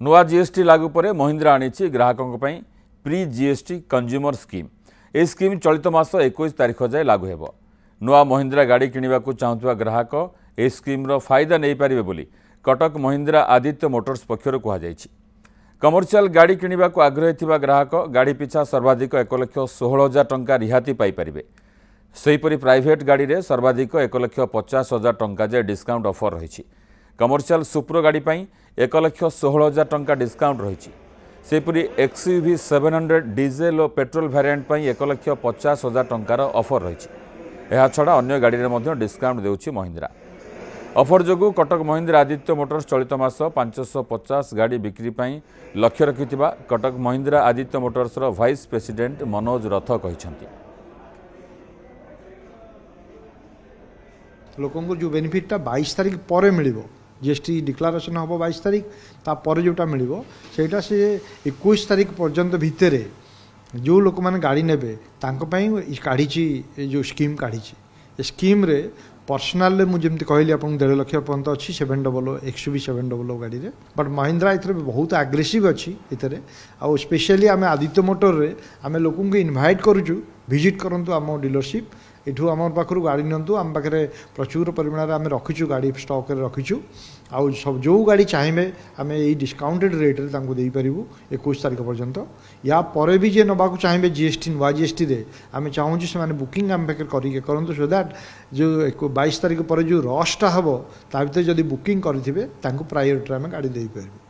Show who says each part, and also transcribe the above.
Speaker 1: नुआ जीएसटी लागू पर महिंद्रा आनी ग्राहकों प्री जीएसटी कंज्यूमर स्कीम। ए स्कीम चलित मास 21 तारिख जाए लागू हेब। नुआ महिंद्रा गाड़ी किणवा चाहूवा ग्राहक ए स्कीम्र फायदा नहीं पारे बोली कटक महिंद्रा आदित्य मोटर्स पक्षर कहुई। कमर्शियल गाड़ी किणवा आग्रही थिबा ग्राहक गाड़ी पिछा सर्वाधिक 1,16,000 टंका रिहाती पाइपारे। सेहीपरि प्राइवेट गाड़ी में सर्वाधिक 1,50,000 टंका जाए डिस्काउंट ऑफर रही। कमर्शियल सुप्रो गाड़ी 1,16,000 टंका डिस्काउंट रही। सेहीपरि XUV 700 डीजेल और पेट्रोल वेरिएंट 1,50,000 टंकार ऑफर रही। यह छड़ा अन्य गाड़ी में डिस्काउंट देउछि महिंद्रा। ऑफर जोगु कटक महिंद्रा आदित्य मोटर्स चलित मास 550 गाड़ी बिक्री लक्ष्य रखिथिबा Cuttack Mahindra Aditya motors vice president Manoj Rath कहिसंती।
Speaker 2: लोकों को जो बेनिफिटा 22 तारिख पर मिल जीएसटी डिक्लारेशन हम 22 तारिख तापर जोटा मिल से 21 तारिख पर्यंत भितर जो लोक मैंने गाड़ी ने काढ़ी जो स्कीम काढ़ी स्कीम रे पर्सनाल मुझे कहली आप 1.5 लाख पर्यंत अच्छी 700 XUV 700 गाड़ी रे बट महिंद्रा इधर बहुत आग्रेसिव अच्छी इधर आउ स्पेशली आम आदित्य मोटर रे आम लोक इनभाइट करूँ विजिट करूँ आम डीलरशिप एठू आम पाखु गाड़ी नियंतु आम पाखे प्रचुर परिमाण आम रखीचु गाड़ी स्टॉक रखीचु आउ सब जो गाड़ी चाहिए आम यही डिस्काउंटेड रेट रे दे पारू 21 तारिख पर्यंत या पर भी जे नवाक चाहिए जीएसटी नुआ जीएसटी रे आम चाहूँ से बुकिंग आम पाखे करूँ सो दैट जो 22 तारिख पर जो रसटा हम ता भर जब बुकिंग करेंगे प्रायोरिटी आम गाड़ी दे पारू।